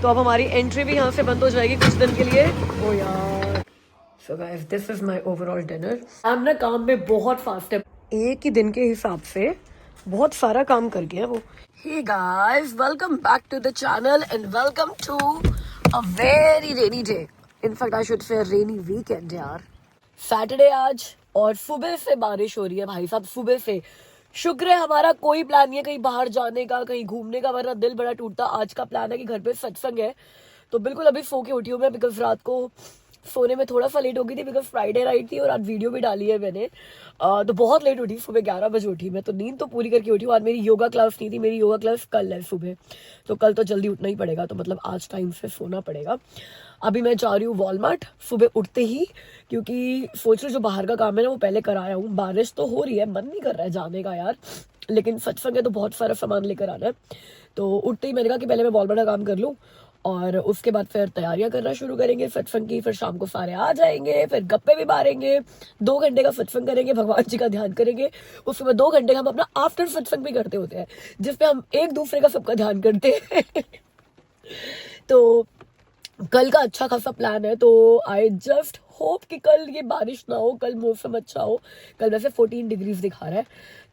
तो अब हमारी एंट्री भी यहाँ से बंद हो जाएगी कुछ दिन के लिए। ओ यार, सो guys this is my overall dinner. हम ना काम में बहुत फास्ट है, एक ही दिन के हिसाब से बहुत सारा काम कर गया वो। Hey guys, welcome back to the channel and welcome to a very rainy day. In fact I should say rainy weekend यार। सैटरडे आज और सुबह से बारिश हो रही है भाई साहब, सुबह से। शुक्र है हमारा कोई प्लान नहीं है कहीं बाहर जाने का, कहीं घूमने का, वरना दिल बड़ा टूटता। आज का प्लान है कि घर पे सत्संग है, तो बिल्कुल अभी सो के उठी हूँ मैं, बिकॉज रात को सोने में थोड़ा सा लेट हो गई थी, बिकॉज फ्राइडे नाइट थी और आज वीडियो भी डाली है मैंने। तो बहुत लेट उठी, सुबह 11 बजे उठी मैं, तो नींद तो पूरी करके उठी हूँ। आज मेरी योगा क्लास नहीं थी, मेरी योगा क्लास कल है सुबह, तो कल तो जल्दी उठना ही पड़ेगा, तो मतलब आज टाइम से सोना पड़ेगा। अभी मैं जा रही हूँ वॉलमार्ट सुबह उठते ही, क्योंकि सोच रही जो बाहर का काम है ना वो पहले कराया हूँ। बारिश तो हो रही है, मन नहीं कर रहा है जाने का यार, लेकिन सत्संग है तो बहुत सारा सामान लेकर आना है। तो उठते ही मैंने कहा कि पहले मैं वॉलमार्ट का काम कर लूँ और उसके बाद फिर तैयारियां करना शुरू करेंगे सत्संग की। फिर शाम को सारे आ जाएंगे, फिर गप्पे भी मारेंगे, 2 घंटे का सत्संग करेंगे, भगवान जी का ध्यान करेंगे। उसके बाद 2 घंटे हम अपना आफ्टर सत्संग भी करते होते हैं, जिसपे हम एक दूसरे का सबका ध्यान करते हैं। तो कल का अच्छा खासा प्लान है, तो आई जस्ट होप कि कल ये बारिश ना हो, कल मौसम अच्छा हो। कल वैसे 14 डिग्रीज दिखा रहा है,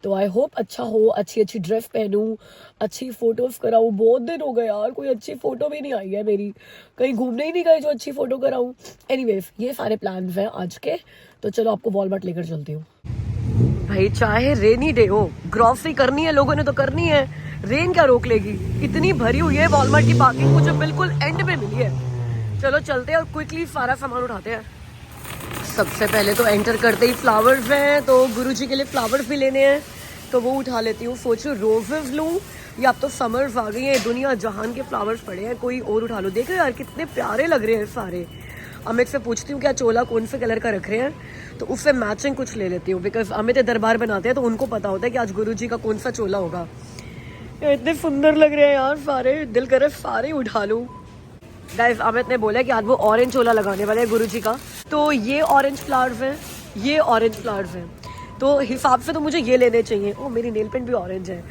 तो आई होप अच्छा हो, अच्छी अच्छी ड्रेस पहनूं, अच्छी फोटोज कराऊं। बहुत दिन हो गए यार, कोई अच्छी फोटो भी नहीं आई है मेरी, कहीं घूमने ही नहीं गए जो अच्छी फोटो कराऊं। एनीवेज ये सारे प्लान्स हैं आज के, तो चलो आपको वॉलमार्ट लेकर चलती हूँ। भाई चाहे रेनी डे हो, ग्रॉसरी करनी है लोगों ने तो करनी है, रेन क्या रोक लेगी। इतनी भरी हुई है वॉलमार्ट की पार्किंग, मुझे बिल्कुल एंड में मिली है। चलो चलते हैं और क्विकली सारा सामान उठाते हैं। सबसे पहले तो एंटर करते ही फ्लावर्स हैं, तो गुरुजी के लिए फ्लावर्स भी लेने हैं, तो वो उठा लेती हूँ। सोच रही रोजेस लूँ या अब तो समर्स आ गई हैं, दुनिया जहान के फ्लावर्स पड़े हैं, कोई और उठा लो। देखो यार कितने प्यारे लग रहे हैं सारे। अमित से पूछती हूँ क्या चोला कौन से कलर का रख रहे हैं, तो उससे मैचिंग कुछ ले लेती हूँ, बिकॉज अमित दरबार बनाते हैं तो उनको पता होता है कि आज गुरुजी का कौन सा चोला होगा। इतने सुंदर लग रहे हैं यार सारे, दिल करे सारे उठा लूँ। गाइस अमित ने बोला कि आज वो ऑरेंज चोला लगाने वाले हैं गुरुजी का, तो ये ऑरेंज फ्लावर्स हैं, ये ऑरेंज फ्लावर्स हैं, तो हिसाब से तो मुझे ये लेने चाहिए। ओ मेरी नेल पेंट भी ऑरेंज है,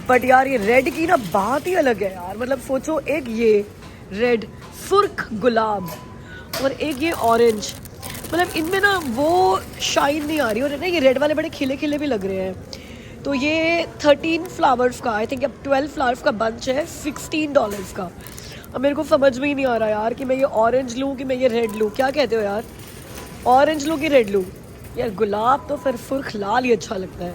बट यार ये रेड की ना बात ही अलग है यार। मतलब सोचो, एक ये रेड सुर्ख गुलाब और एक ये ऑरेंज, मतलब इनमें ना वो शाइन नहीं आ रही, और ना ये रेड वाले बड़े खिले खिले भी लग रहे हैं। तो ये 13 फ्लावर्स का, आई थिंक अब 12 फ्लावर्स का बंच है, $16 का। अब मेरे को समझ में ही नहीं आ रहा यार कि मैं ये ऑरेंज लूँ कि मैं ये रेड लूँ। क्या कहते हो यार, ऑरेंज लूँ कि रेड लूँ? यार गुलाब तो फिर सुर्ख लाल ही अच्छा लगता है।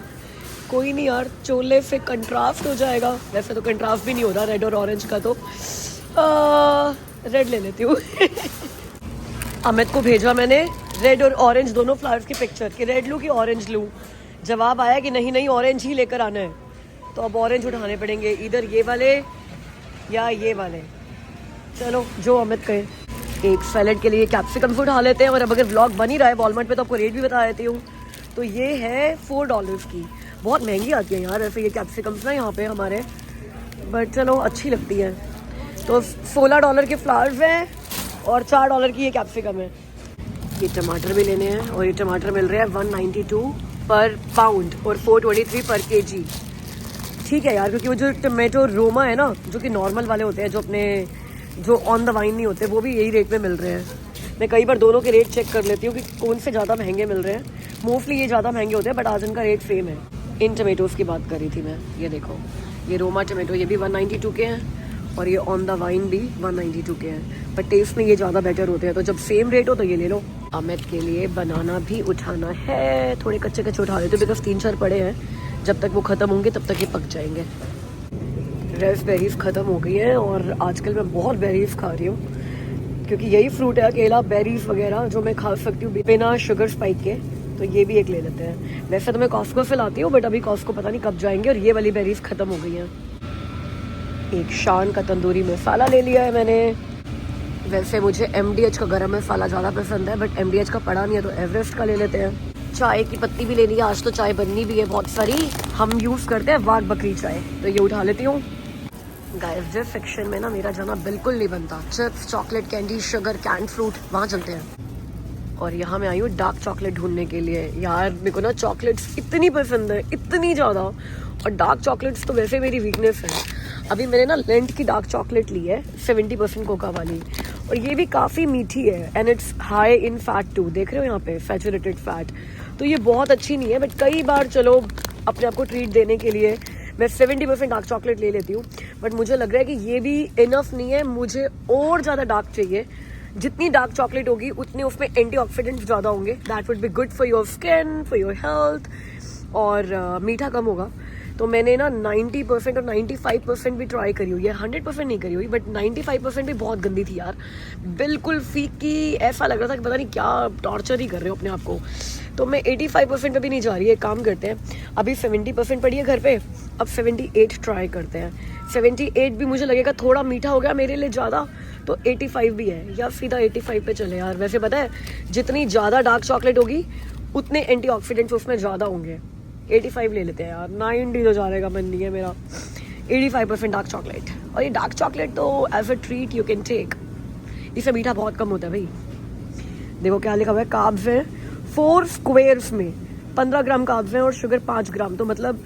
कोई नहीं यार, चोले से कंट्रास्ट हो जाएगा। वैसे तो कंट्रास्ट भी नहीं होता रेड और ऑरेंज का, तो रेड ले लेती हूँ। अमित को भेजा मैंने रेड और ऑरेंज दोनों फ्लावर्स की पिक्चर, कि रेड लूँ कि ऑरेंज लूँ। जवाब आया कि नहीं नहीं ऑरेंज ही लेकर आना है, तो अब ऑरेंज उठाने पड़ेंगे, इधर ये वाले या ये वाले। चलो जो अमित कहे। एक सैलेड के लिए कैप्सिकम उठा लेते हैं, और अब अगर व्लॉग बन ही रहा है वॉलमार्ट पे तो आपको रेट भी बता देती हूँ। तो ये है $4 की, बहुत महंगी आती है यार वैसे ये कैप्सिकम्स ना यहाँ पे हमारे, बट चलो अच्छी लगती है। तो $16 के फ्लावर्स हैं और $4 की ये कैप्सिकम है। ये टमाटर भी लेने हैं, और ये टमाटर मिल रहे हैं 192 पर पाउंड और 423 पर केजी। ठीक है यार, क्योंकि वो जो टमाटो रोमा है ना, जो कि नॉर्मल वाले होते हैं, जो अपने जो ऑन द वाइन नहीं होते, वो भी यही रेट में मिल रहे हैं। मैं कई बार दोनों के रेट चेक कर लेती हूँ कि कौन से ज़्यादा महंगे मिल रहे हैं। मोस्टली ये ज़्यादा महंगे होते हैं, बट आज इनका रेट सेम है। इन टमेटोज़ की बात कर रही थी मैं, ये देखो ये रोमा टमेटो, ये भी 192 के हैं, और ये ऑन द वाइन भी 192 के हैं, बट टेस्ट में ये ज़्यादा बेटर होते हैं। तो जब सेम रेट हो तो ये ले लो। अमित के लिए बनाना भी उठाना है, थोड़े कच्चे कच्चे उठा लेते, बिकॉज 3-4 पड़े हैं, जब तक वो ख़त्म होंगे तब तक ये पक जाएंगे। रेस्पबेरीज ख़त्म हो गई हैं, और आजकल मैं बहुत बेरीज खा रही हूँ, क्योंकि यही फ्रूट है अकेला बेरीज वगैरह जो मैं खा सकती हूँ बिना शुगर स्पाइक के। तो ये भी एक ले लेते हैं। वैसे तो मैं कॉस्को से लाती हूँ, बट अभी कॉस्को पता नहीं कब जाएंगे, और ये वाली बेरीज ख़त्म हो गई हैं। एक शान का तंदूरी मसाला ले लिया है मैंने। वैसे मुझे MDH का गरम मसाला ज़्यादा पसंद है, बट MDH का पड़ा नहीं है, तो एवरेस्ट का ले लेते हैं। चाय की पत्ती भी लेनी है, आज तो चाय बननी भी है बहुत सारी। हम यूज़ करते हैं वाघ बकरी चाय, तो ये उठा लेती हूँ। गाइस जिस सेक्शन में ना मेरा जाना बिल्कुल नहीं बनता, chips, chocolate, candy, sugar, candied fruit, वहाँ चलते हैं। और यहाँ मैं आई हूँ डार्क चॉकलेट ढूंढने के लिए। यार मेरे को ना चॉकलेट्स इतनी पसंद है, इतनी ज़्यादा, और डार्क चॉकलेट्स तो वैसे मेरी वीकनेस है। अभी मैंने ना लेंट की डार्क चॉकलेट ली है 70% कोका वाली, और ये भी काफ़ी मीठी है and it's high in fat too. देख रहे हो यहाँ पे सैचुरेटेड फैट, तो ये बहुत अच्छी नहीं है, बट कई बार चलो अपने आप को ट्रीट देने के लिए मैं 70% डार्क चॉकलेट ले लेती हूँ। बट मुझे लग रहा है कि ये भी इनफ नहीं है, मुझे और ज़्यादा डार्क चाहिए। जितनी डार्क चॉकलेट होगी उतने उसमें एंटीऑक्सीडेंट्स ज़्यादा होंगे, that would be good for your skin, for your health, और मीठा कम होगा। तो मैंने ना 90% और 95% भी ट्राई करी हुई है, 100% नहीं करी हुई, बट 95% भी बहुत गंदी थी यार, बिल्कुल फीकी। ऐसा लग रहा था कि पता नहीं क्या टॉर्चर ही कर रहे हो अपने आप को। तो मैं 85% पे भी नहीं जा रही है। काम करते हैं, अभी 70% पड़ी है घर पे, अब 78 ट्राई करते हैं। 78 भी मुझे लगेगा थोड़ा मीठा हो गया मेरे लिए ज़्यादा, तो 85 भी है, या सीधा 85 पे चले यार। वैसे पता है जितनी ज़्यादा डार्क चॉकलेट होगी उतने एंटीऑक्सीडेंट्स उसमें ज़्यादा होंगे। 85 ले लेते हैं यार, 90 तो जाने का मन नहीं है मेरा। 85% डार्क चॉकलेट, और ये डार्क चॉकलेट तो as a treat you can take. इससे मीठा बहुत कम होता है भाई। देखो क्या लिखा हुआ है, कार्ब्स है 4 स्क्वायर्स में 15 ग्राम कार्ब्स हैं और शुगर 5 ग्राम, तो मतलब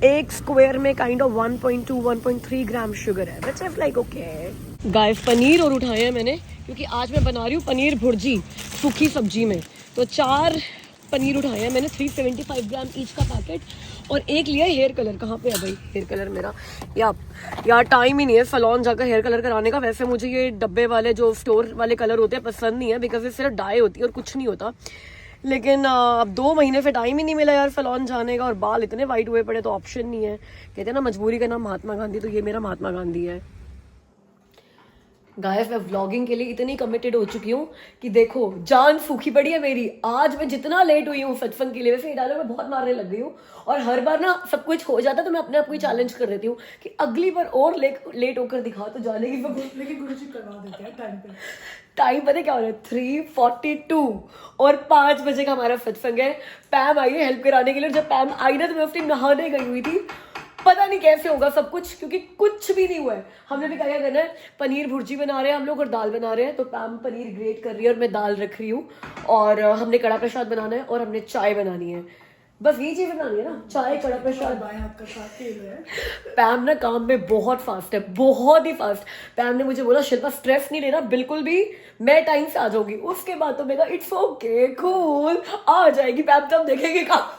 एक स्क्वायर में काइंड ऑफ 1.2-1.3 ग्राम शुगर है, which is like okay. Guys paneer और उठाए हैं मैंने, क्योंकि आज मैं बना रही हूँ पनीर भुर्जी सूखी सब्जी में। तो 4 पनीर उठाए हैं मैंने, 375 ग्राम ईच का पैकेट, और एक लिया हेयर कलर। कहाँ पे है भाई हेयर कलर मेरा? यार टाइम ही नहीं है सैलून जाकर हेयर कलर कराने का। वैसे मुझे ये डब्बे वाले जो स्टोर वाले कलर होते हैं पसंद नहीं है, बिकॉज ये सिर्फ डाई होती है और कुछ नहीं होता। लेकिन अब 2 महीने से टाइम ही नहीं मिला यार सैलून जाने का, और बाल इतने वाइट हुए पड़े तो ऑप्शन नहीं है। कहते हैं ना मजबूरी का नाम महात्मा गांधी, तो ये मेरा महात्मा गांधी है। गाइस मैं व्लॉगिंग के लिए इतनी कमिटेड हो चुकी हूँ कि देखो जान सूखी पड़ी है मेरी। आज मैं जितना लेट हुई हूँ सत्संग के लिए, वैसे ये डायलॉग मैं बहुत मारने लग गई हूँ, और हर बार ना सब कुछ हो जाता है तो मैं अपने आप को ही चैलेंज कर देती हूँ कि अगली बार और लेट होकर दिखा तो जाने की। लेकिन गुरुजी करवा देते हैं टाइम पे। टाइम पता क्या हो रहा है? 3:42 और 5 बजे का हमारा सत्संग है। पैम आई है हेल्प कराने के लिए, जब पैम आई ना तो मैं उस टाइम नहाने गई हुई थी। पता नहीं कैसे होगा सब कुछ, क्योंकि कुछ भी नहीं हुआ है। हमने भी क्या करना है, पनीर भुर्जी बना रहे हैं हम लोग और दाल बना रहे हैं। तो पैम पनीर ग्रेट कर रही है और मैं दाल रख रही हूँ, और हमने कड़ा प्रसाद बनाना है और हमने चाय बनानी है। बस ये चीज बनानी है ना, चाय कड़ा प्रसाद। पैम ना काम में बहुत फास्ट है, बहुत ही फास्ट। पैम ने मुझे बोला शिल्पा स्ट्रेस नहीं लेना बिल्कुल भी, मैं टाइम से आ जाऊंगी। उसके बाद तो मैं इट्स ओके कूल, आ जाएगी पैम, तब देखेंगे काम।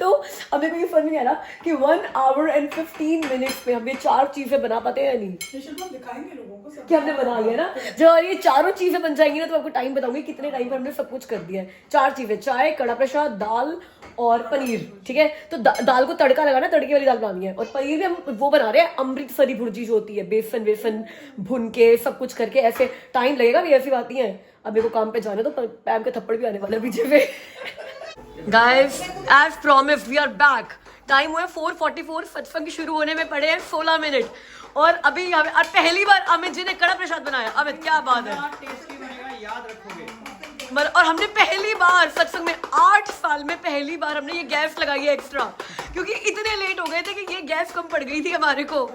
तो हमें कोई समझ नहीं आ रहा कि 1 hour and 15 minutes में हम ये 4 चीजें बना पाते हैं या नहीं। दिखाएंगे लोगों को कि हमने बना लिया ना। जब ये चारों चीजें बन जाएंगी ना तो आपको टाइम बताऊंगी कितने टाइम पर हमने सब कुछ कर दिया है। 4 चीजें, चाय, कड़ा प्रसाद, दाल और पनीर। ठीक है, तो दाल को तड़का लगाना, तड़के वाली दाल बनानी है, और पनीर में हम वो बना रहे हैं अमृतसरी भुर्जी जो होती है, बेसन भुन के सब कुछ करके। ऐसे टाइम लगेगा भी, ऐसी बात नहीं है। अब मेरे को काम पे जाना तो पैम के थप्पड़ भी आने वाला पीछे से। Guys as promise we are back. Time हुआ है 4:44, सत्संग शुरू होने में पड़े हैं 16 मिनट, और अभी पहली बार अमित जी ने कड़ा प्रसाद बनाया। अमित क्या बात है, टेस्टी बनेगा, याद रखोगे। और हमने पहली बार सत्संग में 8 साल में पहली बार हमने ये गैस लगाई है एक्स्ट्रा, क्योंकि इतने लेट हो गए थे कि ये गैस कम पड़ गई थी हमारे को।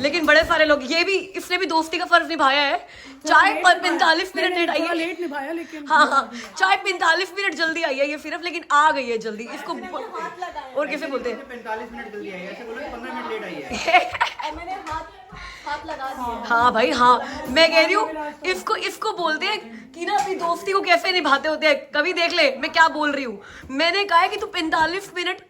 लेकिन बड़े सारे लोग, ये भी इसने भी दोस्ती का फर्ज निभाया है। चाय 45 मिनट लेट आई है, लेट निभाया लेकिन हाँ चाय 45 मिनट जल्दी आई है ये सिर्फ, लेकिन आ गई है जल्दी। इसको और कैसे बोलते हैं, 45 मिनट जल्दी आई है, ऐसे बोलो 15 मिनट लेट आई है। मैंने हाथ लगा दिया। हाँ भाई हाँ, मैं कह रही हूँ इसको बोलते हैं कि ना अपनी दोस्ती को कैसे निभाते होते हैं। कभी देख ले मैं क्या बोल रही हूँ। मैंने कहा है कि तू 45 मिनट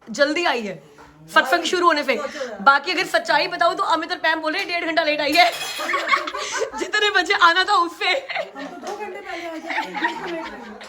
जल्दी आई है सत्संग शुरू होने से। बाकी अगर सच्चाई बताऊं तो अमित और पैम बोल रहे 1.5 घंटा लेट आई है। जितने बजे आना था उससे। हम तो 2 घंटे पहले आए थे।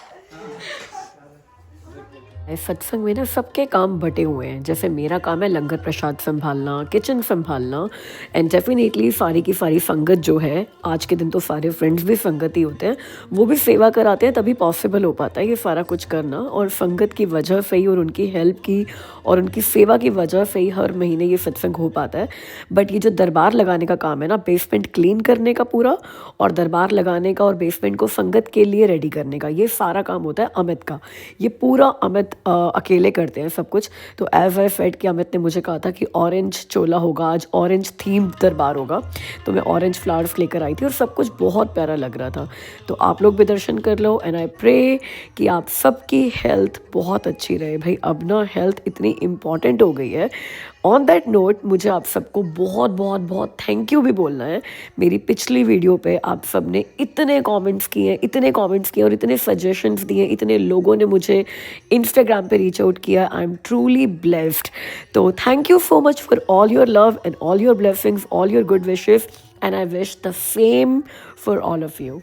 सत्संग में ना सबके काम बटे हुए हैं। जैसे मेरा काम है लंगर प्रसाद संभालना, किचन संभालना, एंड डेफिनेटली सारी की सारी संगत जो है, आज के दिन तो सारे फ्रेंड्स भी संगत ही होते हैं, वो भी सेवा कराते हैं, तभी पॉसिबल हो पाता है ये सारा कुछ करना। और संगत की वजह से ही और उनकी हेल्प की और उनकी सेवा की वजह से ही हर महीने ये सत्संग हो पाता है। बट ये जो दरबार लगाने का काम है ना, बेसमेंट क्लीन करने का पूरा, और दरबार लगाने का और बेसमेंट को संगत के लिए रेडी करने का, ये सारा काम होता है अमित का। ये पूरा अमित अकेले करते हैं सब कुछ। तो एज आई सेड कि अमित ने मुझे कहा था कि ऑरेंज चोला होगा आज, ऑरेंज थीम दरबार होगा, तो मैं ऑरेंज फ्लावर्स लेकर आई थी और सब कुछ बहुत प्यारा लग रहा था। तो आप लोग भी दर्शन कर लो एंड आई प्रे कि आप सबकी हेल्थ बहुत अच्छी रहे। भाई अब ना हेल्थ इतनी इम्पॉर्टेंट हो गई है। ऑन दैट नोट मुझे आप सबको बहुत बहुत बहुत थैंक यू भी बोलना है। मेरी पिछली वीडियो पे आप सब ने इतने कमेंट्स किए और इतने सजेशंस दिए, इतने लोगों ने मुझे इंस्टाग्राम पे रीच आउट किया। I am truly blessed. तो thank you so much for all your love and all your blessings, all your good wishes and I wish the same for all of you.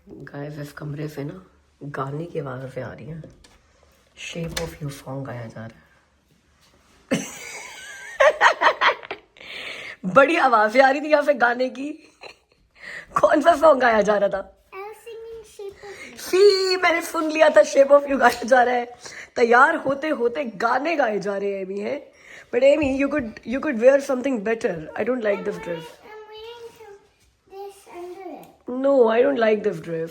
Guys इस कमरे से ना गाने की आवाज़ें आ रही हैं। शेप ऑफ यू सॉन्ग गाया जा रहा है। बड़ी आवाजें आ रही थी यहाँ पे गाने की। कौन सा सॉन्ग गाया जा रहा था? सी मैंने सुन लिया था, शेप ऑफ यू गाया जा रहा है। तैयार होते होते गाने गाए जा रहे हैं एमी है। But Amy you could wear something better. I don't like this dress. No I don't like this dress.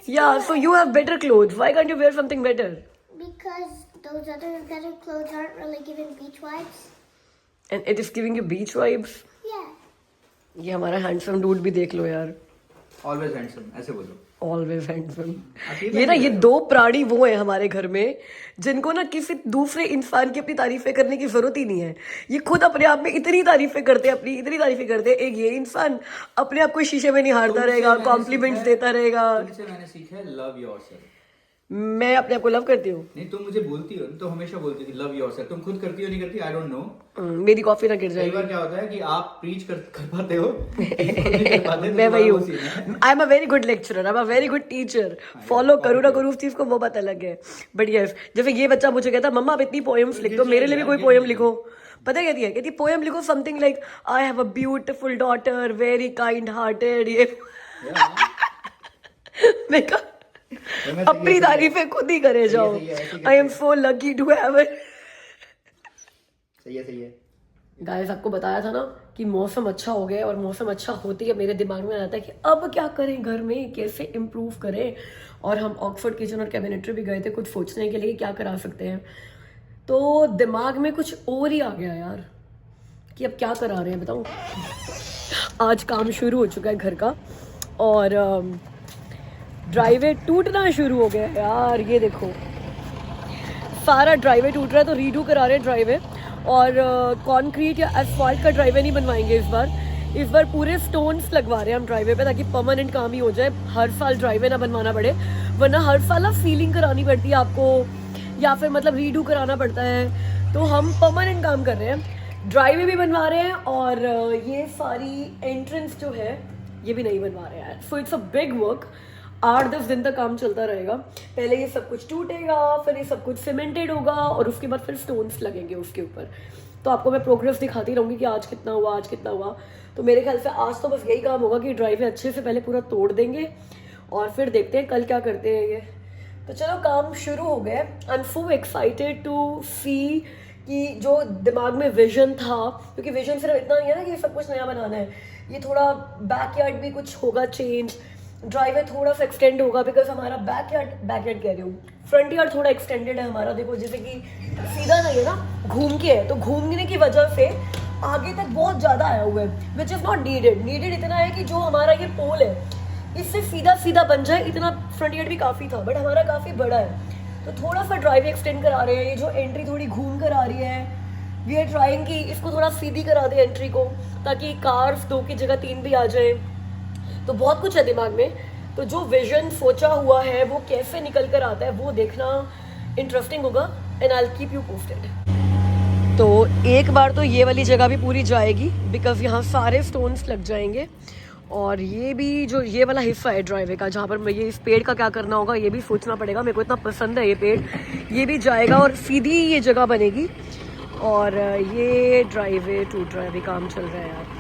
Yeah, so you have better clothes. Why can't you wear something better? Because those other better clothes aren't really giving beach vibes. And it is giving you beach vibes. Yeah. ये हमारा handsome dude भी देख लो यार। Always handsome, ऐसे बोलो। Always handsome. ये ना ये दो प्राणी वो हैं हमारे घर में जिनको ना किसी दूसरे इंसान की अपनी तारीफें करने की जरूरत ही नहीं है। ये खुद अपने आप में इतनी तारीफें करते हैं, अपनी इतनी तारीफें करते हैं। एक ये इंसान अपने आप को शीशे में निहारता रहेगा, कॉम्प्लीमेंट्स देता रहेगा। तुमसे मैंने सीखा है लव योरसेल्फ। मैं अपने आप को लव करती हूँ। नहीं, तुम मुझे बोलती हो तो हमेशा बोलती हो लव योरसेल्फ। तुम खुद करती हो नहीं करती, आई डोंट नो। मेरी कॉफी ना गिर कई जाएगी। बार क्या होता है कि आप प्रीच कर पाते हो, नहीं कर पाते, तो मैं वही हूँ। तुम्हारा वो scene है। I am a very good lecturer, I am a very good teacher. Follow करूँ ना करूँ उस चीज को वो बात अलग है। बट यस, जैसे ये बच्चा मुझे कहता मम्मा आप इतनी पोएम्स लिख दो, मेरे लिए भी कोई पोएम लिखो। पता कहती है, कहती पोएम लिखो something like I have a beautiful daughter very kind hearted. ये मैं कहा अपनी तारीफें खुद ही करे जाओ। I am so lucky to have it. सही है। गाइस आपको बताया था ना कि मौसम अच्छा हो गया और मौसम अच्छा होते ही मेरे दिमाग में आता है कि अब क्या करें घर में, कैसे इम्प्रूव करें। और हम ऑक्सफोर्ड किचन और कैबिनेटरी भी गए थे कुछ सोचने के लिए क्या करा सकते हैं। तो दिमाग में कुछ और ही आ गया यार कि अब क्या करा रहे हैं बताऊँ। आज काम शुरू हो चुका है घर का और ड्राइवे टूटना शुरू हो गया यार। ये देखो सारा ड्राइवे टूट रहा है तो रीडू करा रहे हैं ड्राइवे। और कंक्रीट या एसफॉल्ट का ड्राइवे नहीं बनवाएंगे इस बार पूरे स्टोन्स लगवा रहे हैं हम ड्राइवे पे, ताकि परमानेंट काम ही हो जाए। हर साल ड्राइवे ना बनवाना पड़े, वरना हर साल ना फीलिंग करानी पड़ती है आपको या फिर मतलब रीडू कराना पड़ता है। तो हम परमानेंट काम कर रहे हैं, ड्राइवे भी बनवा रहे हैं और ये सारी एंट्रेंस जो है ये भी नहीं बनवा रहे हैं। So it's a big work. 8-10 दिन तक काम चलता रहेगा। पहले ये सब कुछ टूटेगा, फिर ये सब कुछ सीमेंटेड होगा और उसके बाद फिर स्टोन्स लगेंगे उसके ऊपर। तो आपको मैं प्रोग्रेस दिखाती रहूँगी कि आज कितना हुआ। तो मेरे ख्याल से आज तो बस यही काम होगा कि ड्राइवे अच्छे से पहले पूरा तोड़ देंगे और फिर देखते हैं कल क्या करते हैं ये। तो चलो काम शुरू हो गया। I am so excited to see कि जो दिमाग में विजन था, क्योंकि विजन सिर्फ इतना नहीं है ना कि सब कुछ नया बनाना है, ये थोड़ा बैकयार्ड भी कुछ होगा चेंज, ड्राइवे थोड़ा सा एक्सटेंड होगा बिकॉज हमारा बैकयार्ड कह रही हूँ, फ्रंट यार्ड थोड़ा एक्सटेंडेड है हमारा। देखो जैसे कि सीधा नहीं है ना, घूम के है, तो घूमने की वजह से आगे तक बहुत ज़्यादा आया हुआ है विच इज़ नॉट नीडेड इतना है कि जो हमारा ये पोल है इससे सीधा बन जाए, इतना फ्रंट यार्ड भी काफ़ी था बट हमारा काफ़ी बड़ा है। तो थोड़ा सा ड्राइवे एक्सटेंड करा रहे हैं। ये जो एंट्री थोड़ी घूम कर आ रही है, वी आर ट्राइंग कि इसको थोड़ा सीधी करा दे एंट्री को, ताकि कार्स 2 की जगह 3 भी आ जाए। तो बहुत कुछ है दिमाग में। तो जो विजन सोचा हुआ है वो कैसे निकल कर आता है वो देखना इंटरेस्टिंग होगा and I will keep you posted. तो एक बार तो ये वाली जगह भी पूरी जाएगी बिकॉज यहाँ सारे स्टोन्स लग जाएंगे। और ये भी जो ये वाला हिस्सा है ड्राइवे का जहाँ पर मैं ये इस पेड़ का क्या करना होगा ये भी सोचना पड़ेगा। मेरे को इतना पसंद है ये पेड़, ये भी जाएगा और सीधी ये जगह बनेगी। और ये ड्राइवे टूट रहा है, अभी काम चल रहा है यार।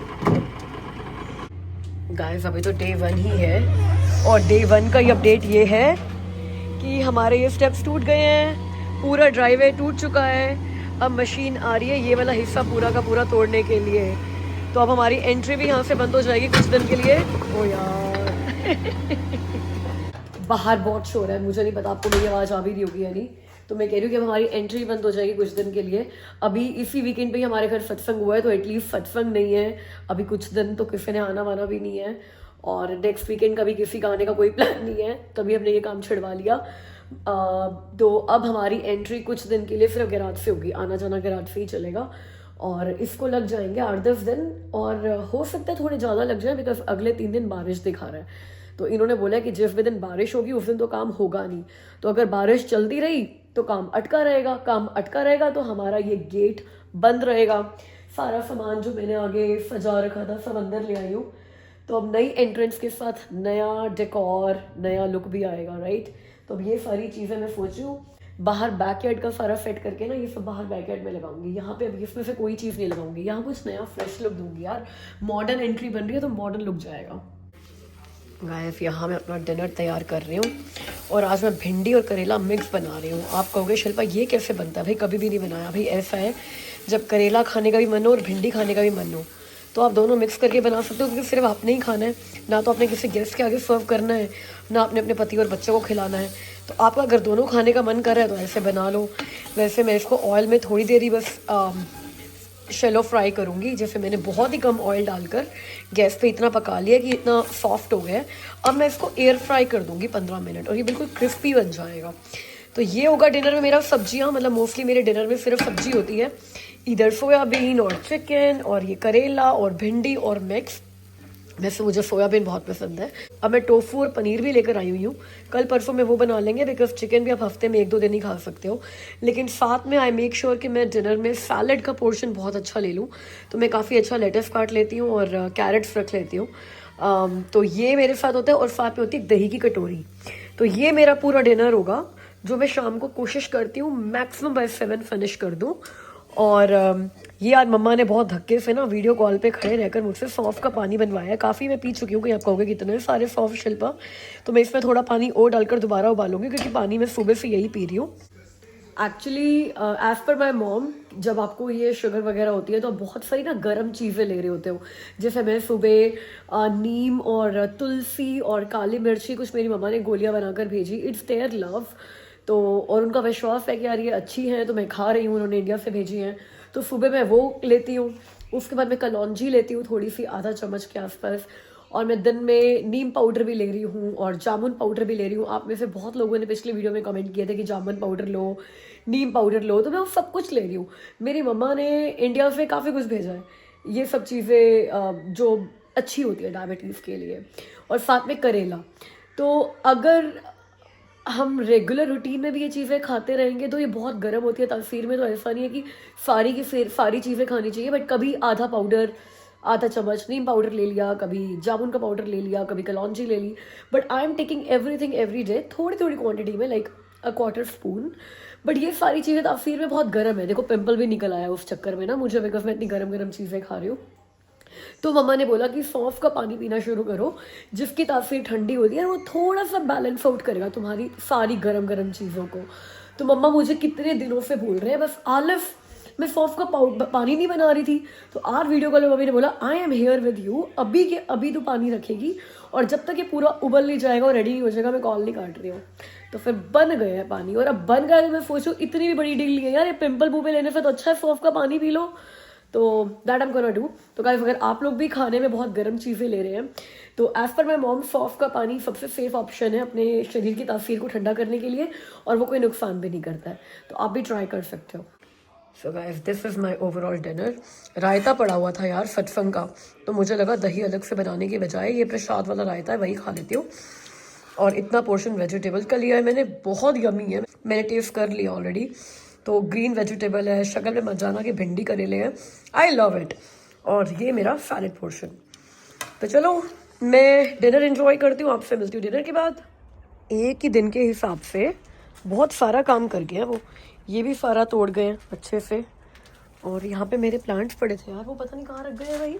गाइस अभी तो डे 1 ही है और डे 1 का ही अपडेट ये है कि हमारे ये स्टेप्स टूट गए हैं, पूरा ड्राइवे टूट चुका है। अब मशीन आ रही है ये वाला हिस्सा पूरा का पूरा तोड़ने के लिए। तो अब हमारी एंट्री भी यहाँ से बंद हो जाएगी कुछ दिन के लिए। ओ यार बाहर बहुत शोर है, मुझे नहीं पता आपको मेरी आवाज़ आ भी रही होगी या नहीं। तो मैं कह रही हूँ कि अब हमारी एंट्री बंद हो जाएगी कुछ दिन के लिए। अभी इसी वीकेंड पे ही हमारे घर सत्संग हुआ है, तो एटलीस्ट सत्संग नहीं है अभी कुछ दिन, तो किसी ने आना वाना भी नहीं है। और नेक्स्ट वीकेंड का भी किसी का आने का कोई प्लान नहीं है, तभी हमने ये काम छिड़वा लिया। तो अब हमारी एंट्री कुछ दिन के लिए सिर्फ गैराज से होगी, आना जाना गैराज से ही चलेगा। और इसको लग जाएंगे 8-10 दिन, और हो सकता है थोड़े ज़्यादा लग जाए, बिकॉज अगले 3 दिन बारिश दिखा रहा है। तो इन्होंने बोला कि जिस भी दिन बारिश होगी उस दिन तो काम होगा नहीं, तो अगर बारिश चलती रही तो काम अटका रहेगा, काम अटका रहेगा तो हमारा ये गेट बंद रहेगा। सारा सामान जो मैंने आगे सजा रखा था सब अंदर ले आई हूँ, तो अब नई एंट्रेंस के साथ नया डेकोर, नया लुक भी आएगा, राइट। तो अब ये सारी चीज़ें मैं सोच रही हूँ बाहर बैकयार्ड का सारा सेट करके ना, ये सब बाहर बैकयार्ड में लगाऊंगी। यहाँ पे अब इसमें से कोई चीज़ नहीं लगाऊंगी, यहाँ कुछ नया फ्रेश लुक दूंगी यार। मॉडर्न एंट्री बन रही है तो मॉडर्न लुक जाएगा। गाइस यहाँ मैं अपना डिनर तैयार कर रही हूँ, और आज मैं भिंडी और करेला मिक्स बना रही हूँ। आप कहोगे शिल्पा ये कैसे बनता है? भाई कभी भी नहीं बनाया। भाई ऐसा है, जब करेला खाने का भी मन हो और भिंडी खाने का भी मन हो तो आप दोनों मिक्स करके बना सकते हो, क्योंकि सिर्फ आपने ही खाना है, ना तो आपने किसी गेस्ट के आगे सर्व करना है, ना आपने अपने पति और बच्चों को खिलाना है। तो आपका अगर दोनों खाने का मन कर रहा है तो ऐसे बना लो। वैसे मैं इसको ऑयल में थोड़ी देर ही बस शैलो फ्राई करूँगी, जैसे मैंने बहुत ही कम ऑयल डालकर गैस पे इतना पका लिया कि इतना सॉफ्ट हो गया है। अब मैं इसको एयर फ्राई कर दूँगी 15 मिनट, और ये बिल्कुल क्रिस्पी बन जाएगा। तो ये होगा डिनर में मेरा। सब्जियाँ मतलब मोस्टली मेरे डिनर में सिर्फ सब्जी होती है, इधर सोयाबीन और चिकन, और ये करेला और भिंडी और मिक्स। वैसे मुझे सोयाबीन बहुत पसंद है। अब मैं टोफू और पनीर भी लेकर आई हुई हूँ, कल परसों में वो बना लेंगे, बिकॉज चिकन भी आप हफ्ते में 1-2 दिन ही खा सकते हो। लेकिन साथ में आई मेक श्योर कि मैं डिनर में सैलड का पोर्शन बहुत अच्छा ले लूँ, तो मैं काफ़ी अच्छा लेटस काट लेती हूँ और कैरेट्स रख लेती हूँ। तो ये मेरे साथ होता है, और साथ में होती है दही की कटोरी। तो ये मेरा पूरा डिनर होगा, जो मैं शाम को कोशिश करती हूँ मैक्सिमम बाय 7 फिनिश कर दूँ। और ये आज मम्मा ने बहुत धक्के से ना वीडियो कॉल पे खड़े रहकर मुझसे सौंफ का पानी बनवाया है। काफ़ी मैं पी चुकी हूँ, कि आप कहोगे कितने सारे सौंफ शिल्पा, तो मैं इसमें थोड़ा पानी और डालकर दोबारा उबालूंगी, क्योंकि पानी मैं सुबह से यही पी रही हूँ। Actually as per my mom, जब आपको ये शुगर वगैरह होती है तो आप बहुत सारी ना गर्म चीज़ें ले रहे होते हो। जैसे मैं सुबह नीम और तुलसी और काली मिर्ची कुछ मेरी मम्मा ने गोलियाँ बनाकर भेजी, इट्स देयर लव। तो और उनका विश्वास है कि यार ये अच्छी हैं, तो मैं खा रही हूँ, उन्होंने इंडिया से भेजी हैं, तो सुबह मैं वो लेती हूँ। उसके बाद मैं कलौंजी लेती हूँ थोड़ी सी, आधा चम्मच के आसपास, और मैं दिन में नीम पाउडर भी ले रही हूँ और जामुन पाउडर भी ले रही हूँ। आप में से बहुत लोगों ने पिछली वीडियो में कमेंट किए थे कि जामुन पाउडर लो, नीम पाउडर लो, तो मैं वो सब कुछ ले रही हूँ। मेरी मम्मा ने इंडिया से काफ़ी कुछ भेजा है, ये सब चीज़ें जो अच्छी होती है डायबिटीज़ के लिए। और साथ में करेला। तो अगर हम रेगुलर रूटीन में भी ये चीज़ें खाते रहेंगे तो ये बहुत गर्म होती है तासीर में, तो ऐसा नहीं है कि सारी चीज़ें खानी चाहिए, बट कभी आधा पाउडर, आधा चम्मच नीम पाउडर ले लिया, कभी जामुन का पाउडर ले लिया, कभी कलौंजी ले ली। But I am taking everything every day, थोड़ी थोड़ी क्वांटिटी में, like a quarter spoon. But ये सारी चीज़ें तासीर में बहुत गर्म है। देखो पिंपल भी निकल आया उस चक्कर में ना मुझे, बिकॉज मैं इतनी गर्म चीज़ें खा रही हूँ। तो मम्मा ने बोला कि सौंफ का पानी पीना शुरू करो, जिसकी तासीर ठंडी होती है, वो थोड़ा सा बैलेंस आउट करेगा तुम्हारी सारी गर्म चीज़ों को। तो मम्मा मुझे कितने दिनों से बोल रहे हैं, बस आलस मैं सौंफ का पानी नहीं बना रही थी। तो आज वीडियो कॉल में मम्मी ने बोला I am here with you, अभी के अभी तो पानी रखेगी, और जब तक ये पूरा उबल नहीं जाएगा और रेडी नहीं हो जाएगा मैं कॉल नहीं काट रही हूँ। तो फिर बन गया है पानी, और अब बन गया तो मैं सोचूँ इतनी भी बड़ी डील नहीं है यार, ये पिंपल मुँह पे लेने से तो अच्छा है सौंफ का पानी पी लो। तो that I am gonna do. तो गाइस अगर आप लोग भी खाने में बहुत गर्म चीज़ें ले रहे हैं तो एज पर माई मॉम सौंफ का पानी सबसे सेफ ऑप्शन है अपने शरीर की तासीर को ठंडा करने के लिए, और वो कोई नुकसान भी नहीं करता है, तो आप भी ट्राई कर सकते हो। So guys this is my overall dinner. रायता पड़ा हुआ था यार सत्संग का, तो मुझे लगा दही अलग से बनाने के बजाय ये प्रसाद वाला रायता है वही खा लेती हूँ। और इतना पोर्शन वेजिटेबल का लिया है मैंने, बहुत यमी है, मैंने टेस्ट कर लिया ऑलरेडी। तो ग्रीन वेजिटेबल है, शक्ल में मजाना के भिंडी करेले हैं, आई लव इट। और ये मेरा सैलेड पोर्शन। तो चलो मैं डिनर एंजॉय करती हूँ, आपसे मिलती हूँ डिनर के बाद। एक ही दिन के हिसाब से बहुत सारा काम कर गया वो, ये भी सारा तोड़ गए हैं अच्छे से। और यहाँ पे मेरे प्लांट्स पड़े थे यार, वो पता नहीं कहाँ रख गए हैं भाई।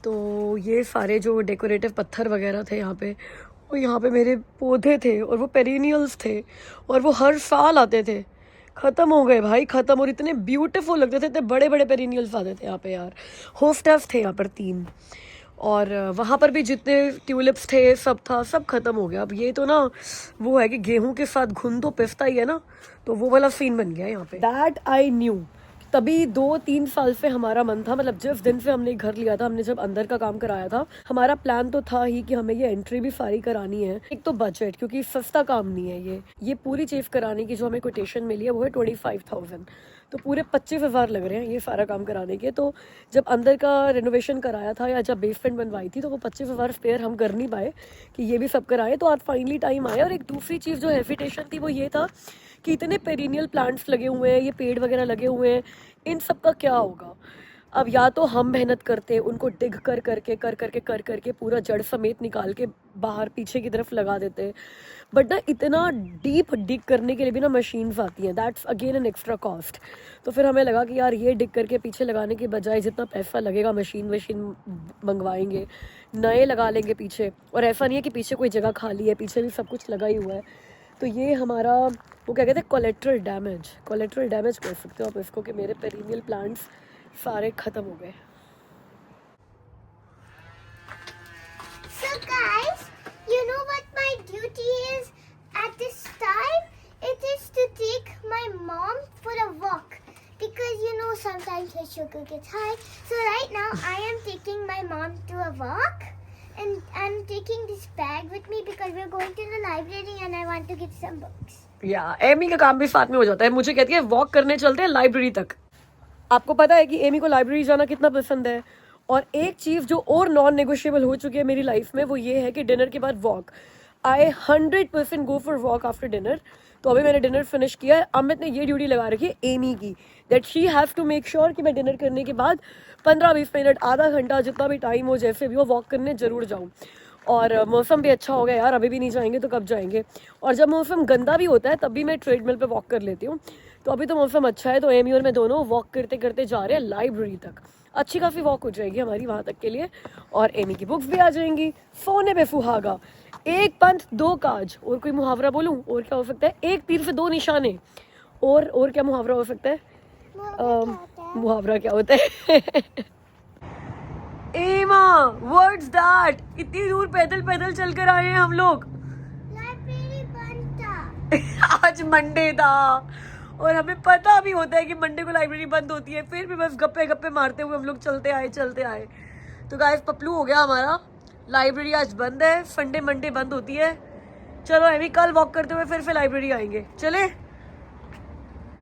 तो ये सारे जो डेकोरेटिव पत्थर वगैरह थे यहाँ पे, वो यहाँ पे मेरे पौधे थे, और वो पेरिनियल्स थे, और वो हर साल आते थे, ख़त्म हो गए भाई, ख़त्म। और इतने ब्यूटीफुल लगते थे, इतने बड़े बड़े पेरिनियल्स आते थे यहाँ पे यार। होस्टेस थे यहाँ पर 3, और वहाँ पर भी जितने ट्यूलिप्स थे सब था, सब खत्म हो गया। अब ये तो ना वो है कि गेहूं के साथ घुन तो पिसता ही है ना, तो वो वाला सीन बन गया यहाँ पे। That I knew. तभी 2-3 साल से हमारा मन था, मतलब जिस दिन से हमने घर लिया था, हमने जब अंदर का काम कराया था, हमारा प्लान तो था ही कि हमें ये एंट्री भी सारी करानी है। एक तो बजट, क्योंकि सस्ता काम नहीं है ये पूरी चीज़ कराने की जो हमें कोटेशन मिली है वो है 25,000, तो पूरे 25,000 लग रहे हैं ये सारा काम कराने के। तो जब अंदर का रेनोवेशन कराया था या जब बेसमेंट बनवाई थी, तो वो 25,000 स्पेयर हम कर नहीं पाए कि ये भी सब कराए। तो आज फाइनली टाइम आया। और एक दूसरी चीज़ जो हेजिटेशन थी वो ये था कि इतने पेरिनियल प्लांट्स लगे हुए हैं, ये पेड़ वगैरह लगे हुए हैं, इन सब का क्या होगा। अब या तो हम मेहनत करते, उनको डिग कर करके पूरा जड़ समेत निकाल के बाहर पीछे की तरफ लगा देते, बट ना इतना डीप डिग करने के लिए भी ना मशीन्स आती हैं, that's again an extra cost. तो फिर हमें लगा कि यार ये डिग करके पीछे लगाने के बजाय जितना पैसा लगेगा मशीन मंगवाएंगे, नए लगा लेंगे पीछे। और ऐसा नहीं है कि पीछे कोई जगह खाली है, पीछे भी सब कुछ लगा ही हुआ है। तो ये हमारा वो क्या कहते हैं, कोलेट्रल डैमेज कह सकते हो आप इसको, कि मेरे पेरिनियल प्लांट्स सारे खत्म हो गए। So guys, you know what my duty is at this time? It is to take my mom for a walk. Because you know sometimes her sugar gets high. So right now I am taking my mom to a walk. And I'm taking this bag with me because we're going to the library and I want to get some books. या Amy का काम भी साथ में हो जाता है। मुझे कहती है वॉक करने चलते हैं लाइब्रेरी तक। आपको पता है कि एमी को लाइब्रेरी जाना कितना पसंद है। और एक चीज़ जो और नॉन नेगोशिएबल हो चुकी है मेरी लाइफ में वो ये है कि डिनर के बाद walk. I 100% go for walk after dinner. तो अभी मैंने डिनर फिनिश किया है। अमित ने ये ड्यूटी लगा रखी है एमी की, that she have to make sure कि मैं डिनर करने के बाद 15-20 मिनट, आधा घंटा, जितना भी टाइम हो, जैसे भी हो, वॉक करने ज़रूर जाऊँ। और मौसम भी अच्छा हो गया यार, अभी भी नहीं जाएंगे तो कब जाएंगे। और जब मौसम गंदा भी होता है तब भी मैं ट्रेडमिल पे वॉक कर लेती हूँ। तो अभी तो मौसम अच्छा है, तो एमी और मैं दोनों वॉक करते करते जा रहे हैं लाइब्रेरी तक। अच्छी खासी वॉक हो जाएगी हमारी वहाँ तक के लिए, और एमी की बुक्स भी आ जाएंगी। सोने पे सुहागा, एक पंथ दो काज। और कोई मुहावरा बोलूँ? और क्या हो सकता है? एक तीर से दो निशाने। और क्या मुहावरा हो सकता है? मुहावरा क्या होता है? एमा, व्हाट्स दैट? इतनी दूर पैदल पैदल चल कर आए हैं हम लोग। लाइब्रेरी बंद था। आज मंडे था और हमें पता भी होता है कि मंडे को लाइब्रेरी बंद होती है, फिर भी बस गप्पे गप्पे मारते हुए हम लोग चलते आए। तो गाइस पपलू हो गया हमारा। लाइब्रेरी आज बंद है, संडे मंडे बंद होती है। चलो एमी, कल वॉक करते हुए फिर से लाइब्रेरी आएंगे। चले।